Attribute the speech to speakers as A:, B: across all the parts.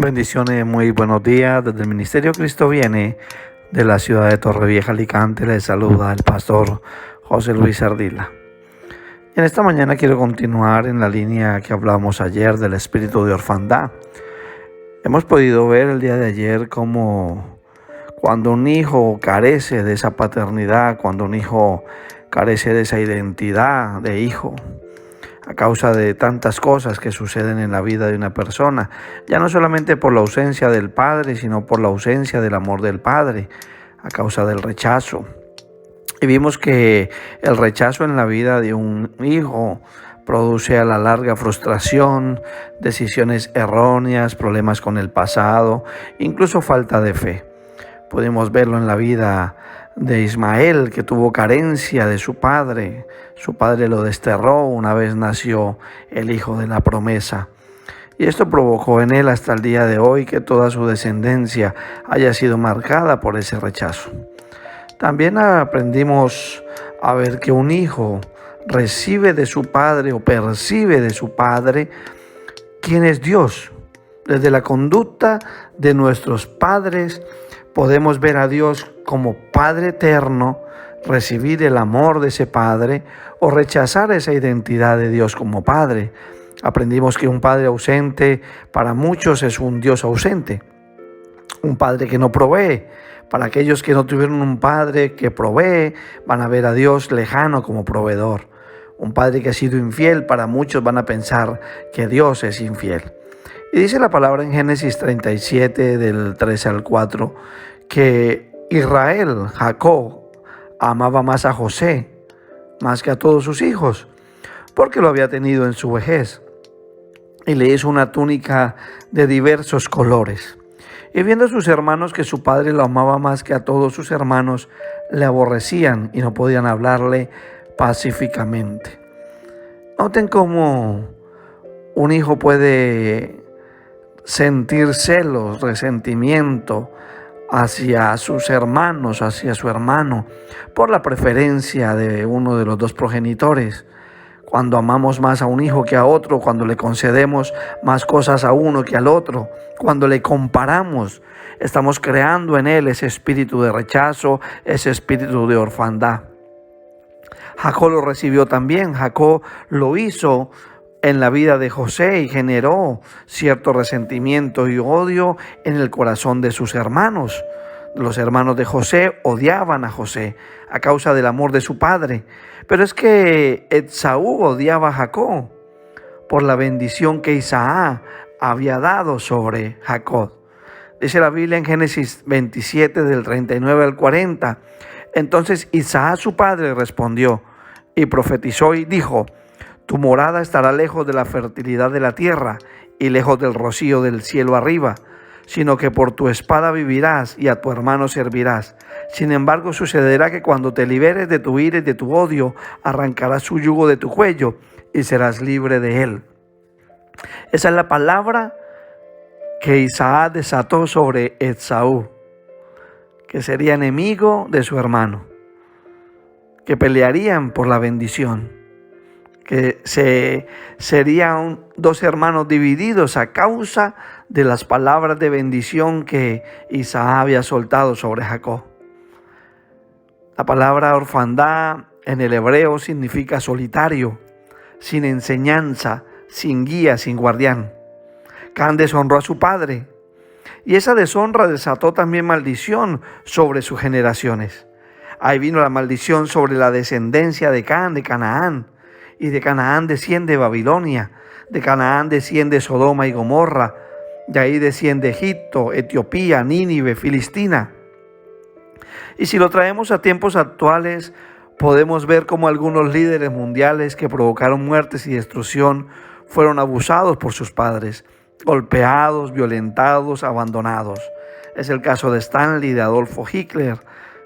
A: Bendiciones, muy buenos días. Desde el Ministerio Cristo Viene de la ciudad de Torrevieja, Alicante, les saluda el pastor José Luis Ardila. En esta mañana quiero continuar en la línea que hablamos ayer del espíritu de orfandad. Hemos podido ver el día de ayer cómo cuando un hijo carece de esa paternidad, cuando un hijo carece de esa identidad de hijo, a causa de tantas cosas que suceden en la vida de una persona, ya no solamente por la ausencia del padre, sino por la ausencia del amor del padre, a causa del rechazo. Y vimos que el rechazo en la vida de un hijo produce a la larga frustración, decisiones erróneas, problemas con el pasado, incluso falta de fe. Pudimos verlo en la vida de Ismael, que tuvo carencia de su padre. Su padre lo desterró una vez nació el hijo de la promesa. Y esto provocó en él hasta el día de hoy que toda su descendencia haya sido marcada por ese rechazo. También aprendimos a ver que un hijo recibe de su padre o percibe de su padre quién es Dios. Desde la conducta de nuestros padres podemos ver a Dios como Padre eterno, recibir el amor de ese Padre o rechazar esa identidad de Dios como Padre. Aprendimos que un Padre ausente para muchos es un Dios ausente. Un Padre que no provee. Para aquellos que no tuvieron un Padre que provee, van a ver a Dios lejano como proveedor. Un Padre que ha sido infiel, para muchos van a pensar que Dios es infiel. Y dice la palabra en Génesis 37, del 13 al 4, que Israel, Jacob, amaba más a José, más que a todos sus hijos, porque lo había tenido en su vejez. Y le hizo una túnica de diversos colores. Y viendo a sus hermanos que su padre lo amaba más que a todos sus hermanos, le aborrecían y no podían hablarle pacíficamente. Noten cómo un hijo puede sentir celos, resentimiento hacia sus hermanos, hacia su hermano, por la preferencia de uno de los dos progenitores. Cuando amamos más a un hijo que a otro, cuando le concedemos más cosas a uno que al otro, cuando le comparamos, estamos creando en él ese espíritu de rechazo, ese espíritu de orfandad. Jacob lo recibió también. Jacob lo hizo en la vida de José y generó cierto resentimiento y odio en el corazón de sus hermanos. Los hermanos de José odiaban a José a causa del amor de su padre. Pero es que Esaú odiaba a Jacob por la bendición que Isaac había dado sobre Jacob. Dice la Biblia en Génesis 27, del 39 al 40. Entonces Isaac, su padre, respondió y profetizó y dijo: tu morada estará lejos de la fertilidad de la tierra y lejos del rocío del cielo arriba, sino que por tu espada vivirás y a tu hermano servirás. Sin embargo, sucederá que cuando te liberes de tu ira y de tu odio, arrancarás su yugo de tu cuello y serás libre de él. Esa es la palabra que Isaac desató sobre Esaú, que sería enemigo de su hermano, que pelearían por la bendición, que serían dos hermanos divididos a causa de las palabras de bendición que Isaac había soltado sobre Jacob. La palabra orfandad en el hebreo significa solitario, sin enseñanza, sin guía, sin guardián. Can deshonró a su padre y esa deshonra desató también maldición sobre sus generaciones. Ahí vino la maldición sobre la descendencia de Can, de Canaán. Y de Canaán desciende Babilonia, de Canaán desciende Sodoma y Gomorra, de ahí desciende Egipto, Etiopía, Nínive, Filistina. Y si lo traemos a tiempos actuales, podemos ver cómo algunos líderes mundiales que provocaron muertes y destrucción fueron abusados por sus padres, golpeados, violentados, abandonados. Es el caso de Stanley, de Adolfo Hitler,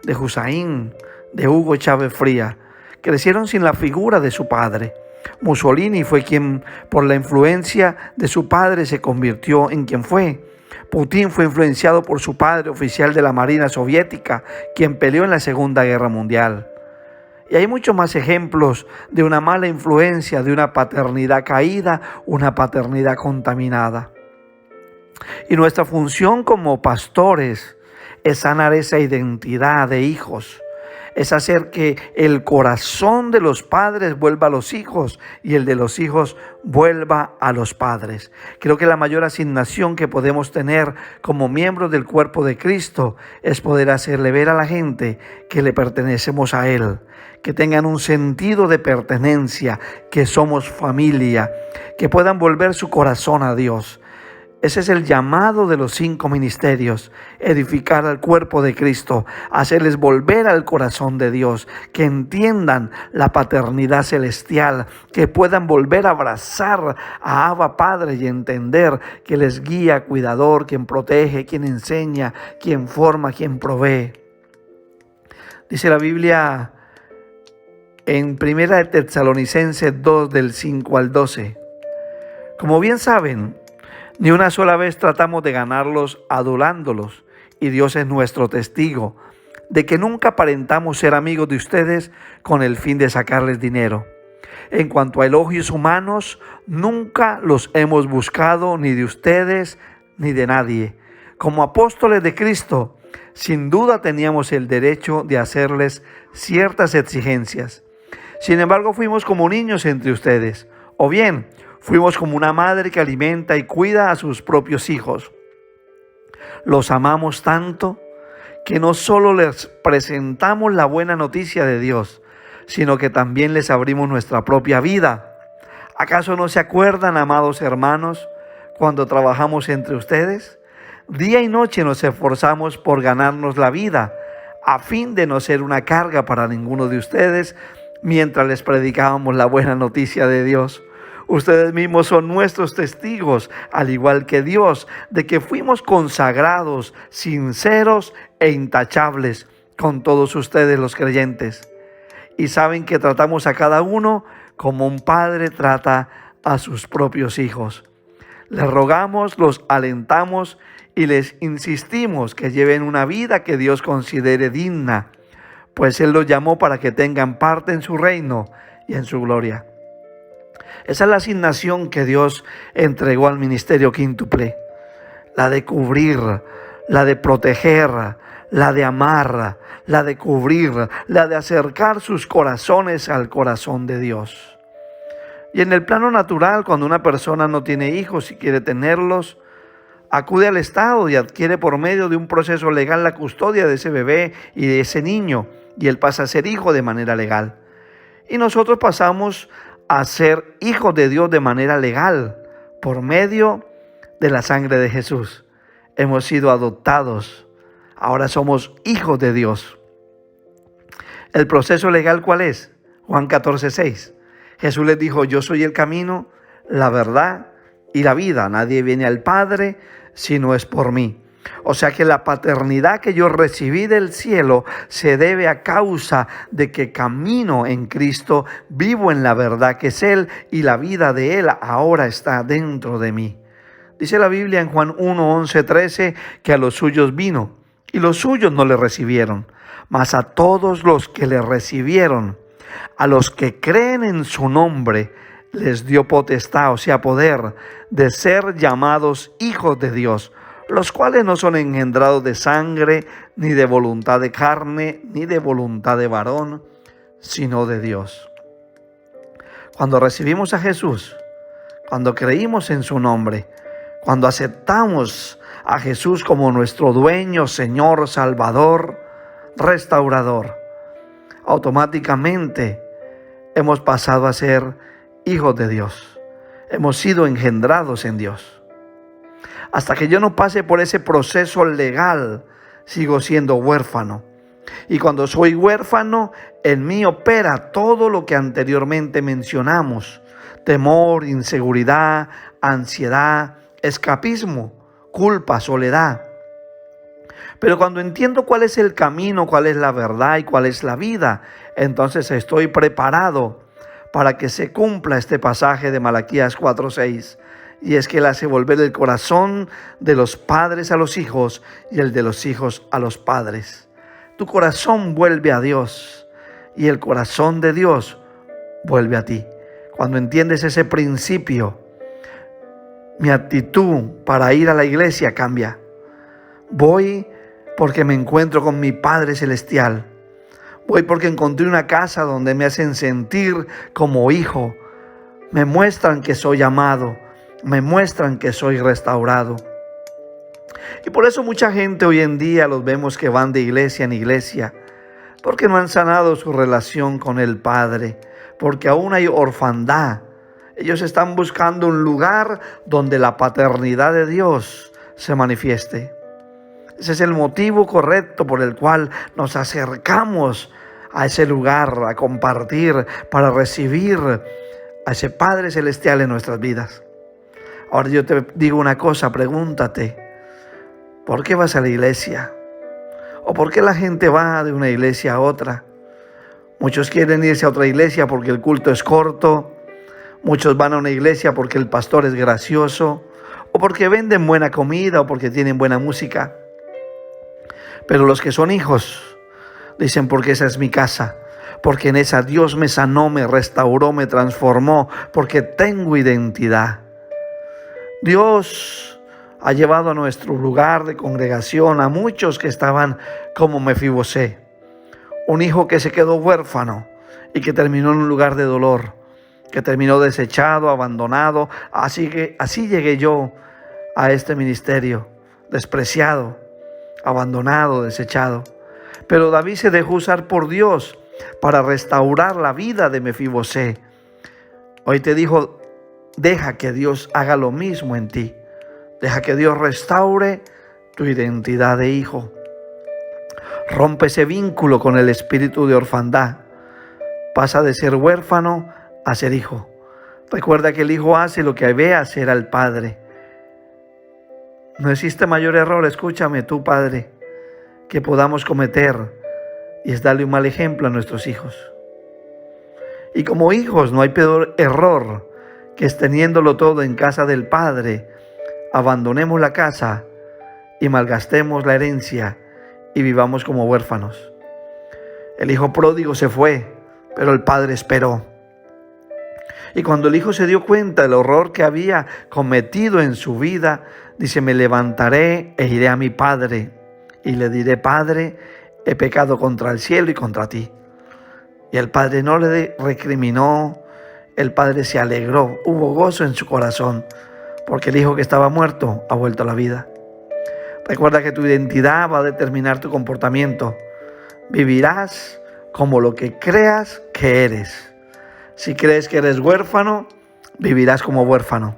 A: de Hussein, de Hugo Chávez Fría. Crecieron sin la figura de su padre. Mussolini fue quien, por la influencia de su padre, se convirtió en quien fue. Putin fue influenciado por su padre, oficial de la Marina Soviética, quien peleó en la Segunda Guerra Mundial. Y hay muchos más ejemplos de una mala influencia, de una paternidad caída, una paternidad contaminada. Y nuestra función como pastores es sanar esa identidad de hijos. Es hacer que el corazón de los padres vuelva a los hijos y el de los hijos vuelva a los padres. Creo que la mayor asignación que podemos tener como miembros del cuerpo de Cristo es poder hacerle ver a la gente que le pertenecemos a Él, que tengan un sentido de pertenencia, que somos familia, que puedan volver su corazón a Dios. Ese es el llamado de los 5 ministerios: edificar al cuerpo de Cristo, hacerles volver al corazón de Dios, que entiendan la paternidad celestial, que puedan volver a abrazar a Abba Padre y entender que les guía, cuidador, quien protege, quien enseña, quien forma, quien provee. Dice la Biblia en 1 Tesalonicenses 2, del 5 al 12. Como bien saben, ni una sola vez tratamos de ganarlos adulándolos, y Dios es nuestro testigo de que nunca aparentamos ser amigos de ustedes con el fin de sacarles dinero. En cuanto a elogios humanos, nunca los hemos buscado, ni de ustedes ni de nadie. Como apóstoles de Cristo, sin duda teníamos el derecho de hacerles ciertas exigencias. Sin embargo, fuimos como niños entre ustedes, o bien fuimos como una madre que alimenta y cuida a sus propios hijos. Los amamos tanto que no solo les presentamos la buena noticia de Dios, sino que también les abrimos nuestra propia vida. ¿Acaso no se acuerdan, amados hermanos, cuando trabajamos entre ustedes? Día y noche nos esforzamos por ganarnos la vida, a fin de no ser una carga para ninguno de ustedes, mientras les predicábamos la buena noticia de Dios. Ustedes mismos son nuestros testigos, al igual que Dios, de que fuimos consagrados, sinceros e intachables con todos ustedes los creyentes. Y saben que tratamos a cada uno como un padre trata a sus propios hijos. Les rogamos, los alentamos y les insistimos que lleven una vida que Dios considere digna, pues Él los llamó para que tengan parte en su reino y en su gloria. Esa es la asignación que Dios entregó al ministerio quíntuple: la de cubrir, la de proteger, la de amar, la de cubrir, la de acercar sus corazones al corazón de Dios. Y en el plano natural, cuando una persona no tiene hijos y quiere tenerlos, acude al Estado y adquiere por medio de un proceso legal la custodia de ese bebé y de ese niño, y él pasa a ser hijo de manera legal. Y nosotros pasamos a ser hijos de Dios de manera legal, por medio de la sangre de Jesús. Hemos sido adoptados, ahora somos hijos de Dios. ¿El proceso legal cuál es? Juan 14:6. Jesús les dijo: yo soy el camino, la verdad y la vida. Nadie viene al Padre si no es por mí. O sea que la paternidad que yo recibí del cielo se debe a causa de que camino en Cristo, vivo en la verdad que es Él, y la vida de Él ahora está dentro de mí. Dice la Biblia en Juan 1, 11, 13 que a los suyos vino y los suyos no le recibieron, mas a todos los que le recibieron, a los que creen en su nombre, les dio potestad, o sea, poder, de ser llamados hijos de Dios, los cuales no son engendrados de sangre, ni de voluntad de carne, ni de voluntad de varón, sino de Dios. Cuando recibimos a Jesús, cuando creímos en su nombre, cuando aceptamos a Jesús como nuestro dueño, Señor, Salvador, restaurador, automáticamente hemos pasado a ser hijos de Dios. Hemos sido engendrados en Dios. Hasta que yo no pase por ese proceso legal, sigo siendo huérfano. Y cuando soy huérfano, en mí opera todo lo que anteriormente mencionamos: temor, inseguridad, ansiedad, escapismo, culpa, soledad. Pero cuando entiendo cuál es el camino, cuál es la verdad y cuál es la vida, entonces estoy preparado para que se cumpla este pasaje de Malaquías 4:6. Y es que Él hace volver el corazón de los padres a los hijos y el de los hijos a los padres. Tu corazón vuelve a Dios y el corazón de Dios vuelve a ti. Cuando entiendes ese principio, mi actitud para ir a la iglesia cambia. Voy porque me encuentro con mi Padre Celestial. Voy porque encontré una casa donde me hacen sentir como hijo. Me muestran que soy amado. Me muestran que soy restaurado. Y por eso mucha gente hoy en día los vemos que van de iglesia en iglesia, porque no han sanado su relación con el Padre, porque aún hay orfandad. Ellos están buscando un lugar donde la paternidad de Dios se manifieste. Ese es el motivo correcto por el cual nos acercamos a ese lugar, a compartir, para recibir a ese Padre Celestial en nuestras vidas. Ahora yo te digo una cosa, pregúntate, ¿por qué vas a la iglesia? ¿O por qué la gente va de una iglesia a otra? Muchos quieren irse a otra iglesia porque el culto es corto. Muchos van a una iglesia porque el pastor es gracioso, o porque venden buena comida, o porque tienen buena música. Pero los que son hijos dicen, porque esa es mi casa, porque en esa Dios me sanó, me restauró, me transformó, porque tengo identidad. Dios ha llevado a nuestro lugar de congregación a muchos que estaban como Mefibosé, un hijo que se quedó huérfano y que terminó en un lugar de dolor, que terminó desechado, abandonado. Así llegué yo a este ministerio, despreciado, abandonado, desechado. Pero David se dejó usar por Dios para restaurar la vida de Mefibosé. Hoy te dijo, deja que Dios haga lo mismo en ti. Deja que Dios restaure tu identidad de hijo. Rompe ese vínculo con el espíritu de orfandad. Pasa de ser huérfano a ser hijo. Recuerda que el hijo hace lo que ve hacer al padre. No existe mayor error, escúchame tú, padre, que podamos cometer, y es darle un mal ejemplo a nuestros hijos. Y como hijos no hay peor error que es teniéndolo todo en casa del padre, abandonemos la casa y malgastemos la herencia y vivamos como huérfanos. El hijo pródigo se fue, pero el padre esperó. Y cuando el hijo se dio cuenta del horror que había cometido en su vida, dice, me levantaré e iré a mi padre y le diré, Padre, he pecado contra el cielo y contra ti. Y el padre no le recriminó, el padre se alegró, hubo gozo en su corazón, porque el hijo que estaba muerto ha vuelto a la vida. Recuerda que tu identidad va a determinar tu comportamiento. Vivirás como lo que creas que eres. Si crees que eres huérfano, vivirás como huérfano.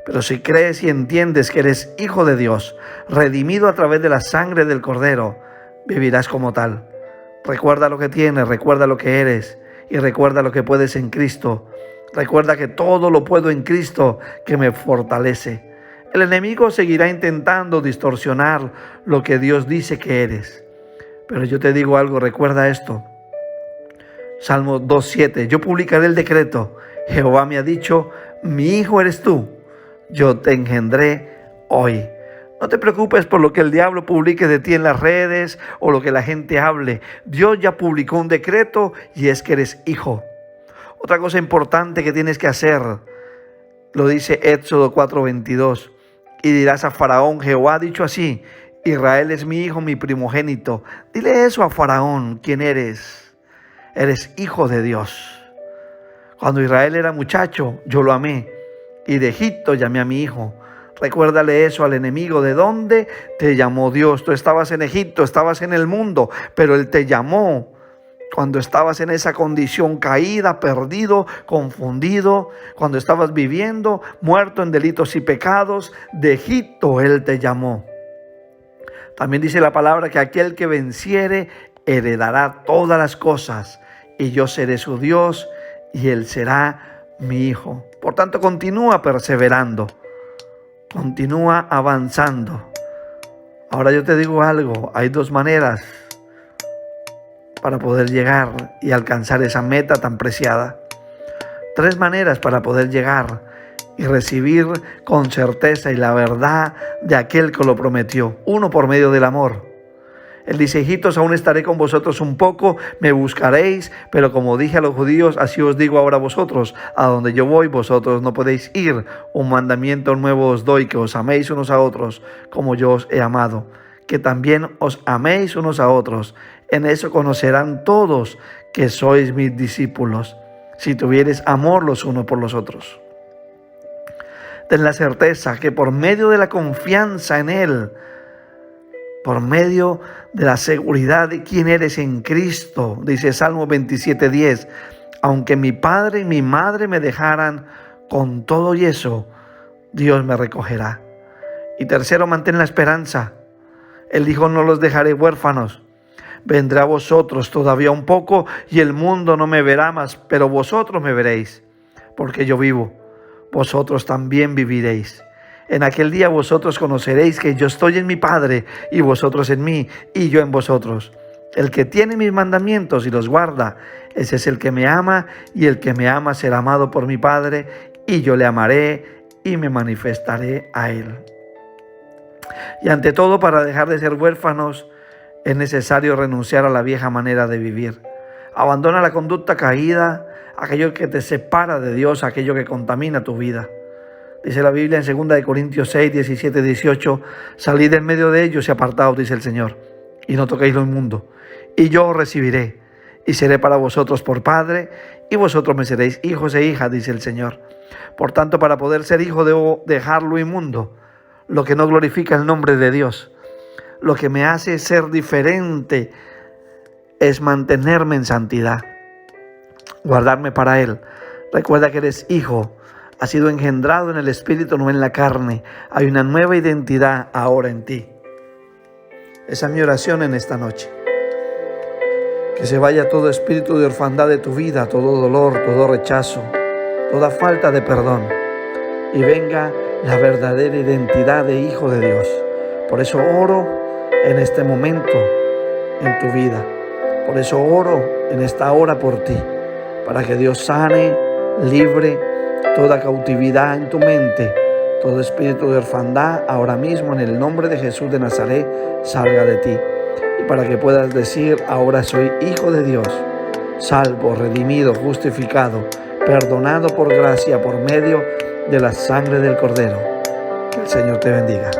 A: Pero si crees y entiendes que eres hijo de Dios, redimido a través de la sangre del Cordero, vivirás como tal. Recuerda lo que tienes, recuerda lo que eres y recuerda lo que puedes en Cristo. Recuerda que todo lo puedo en Cristo que me fortalece. El enemigo seguirá intentando distorsionar lo que Dios dice que eres. Pero yo te digo algo, recuerda esto. Salmo 2:7, yo publicaré el decreto. Jehová me ha dicho, mi hijo eres tú, yo te engendré hoy. No te preocupes por lo que el diablo publique de ti en las redes o lo que la gente hable. Dios ya publicó un decreto y es que eres hijo. Otra cosa importante que tienes que hacer, lo dice Éxodo 4:22, y dirás a Faraón, Jehová ha dicho así, Israel es mi hijo, mi primogénito. Dile eso a Faraón, ¿quién eres? Eres hijo de Dios. Cuando Israel era muchacho, yo lo amé, y de Egipto llamé a mi hijo. Recuérdale eso al enemigo. ¿De dónde te llamó Dios? Tú estabas en Egipto, estabas en el mundo, pero Él te llamó cuando estabas en esa condición caída, perdido, confundido, cuando estabas viviendo, muerto en delitos y pecados. De Egipto Él te llamó. También dice la palabra que aquel que venciere heredará todas las cosas, y yo seré su Dios, y Él será mi hijo. Por tanto, continúa perseverando. Continúa avanzando. Ahora yo te digo algo, hay dos maneras para poder llegar y alcanzar esa meta tan preciada. Tres maneras para poder llegar y recibir con certeza y la verdad de aquel que lo prometió. Uno, por medio del amor. Él dice: hijitos, aún estaré con vosotros un poco, me buscaréis, pero como dije a los judíos, así os digo ahora a vosotros: a donde yo voy, vosotros no podéis ir. Un mandamiento nuevo os doy, que os améis unos a otros, como yo os he amado, que también os améis unos a otros. En eso conocerán todos que sois mis discípulos, si tuviereis amor los unos por los otros. Ten la certeza que por medio de la confianza en Él, por medio de la seguridad de quién eres en Cristo, dice Salmo 27:10, aunque mi padre y mi madre me dejaran, con todo y eso, Dios me recogerá. Y tercero, mantén la esperanza. Él dijo: no los dejaré huérfanos. Vendré a vosotros todavía un poco y el mundo no me verá más, pero vosotros me veréis, porque yo vivo. Vosotros también viviréis. En aquel día vosotros conoceréis que yo estoy en mi Padre y vosotros en mí y yo en vosotros. El que tiene mis mandamientos y los guarda, ese es el que me ama, y el que me ama será amado por mi Padre, y yo le amaré y me manifestaré a él. Y ante todo, para dejar de ser huérfanos, es necesario renunciar a la vieja manera de vivir. Abandona la conducta caída, aquello que te separa de Dios, aquello que contamina tu vida. Dice la Biblia en 2 Corintios 6, 17, 18, salid en medio de ellos y apartaos, dice el Señor, y no toquéis lo inmundo, y yo os recibiré, y seré para vosotros por Padre, y vosotros me seréis hijos e hijas, dice el Señor. Por tanto, para poder ser hijo debo dejar lo inmundo, lo que no glorifica el nombre de Dios. Lo que me hace ser diferente es mantenerme en santidad, guardarme para Él. Recuerda que eres hijo, has sido engendrado en el Espíritu, no en la carne. Hay una nueva identidad ahora en ti. Esa es mi oración en esta noche. Que se vaya todo espíritu de orfandad de tu vida, todo dolor, todo rechazo, toda falta de perdón, y venga la verdadera identidad de hijo de Dios. Por eso oro en este momento en tu vida. Por eso oro en esta hora por ti, para que Dios sane, libre toda cautividad en tu mente, todo espíritu de orfandad ahora mismo en el nombre de Jesús de Nazaret salga de ti. Y para que puedas decir: ahora soy hijo de Dios, salvo, redimido, justificado, perdonado por gracia por medio de la sangre del Cordero. Que el Señor te bendiga.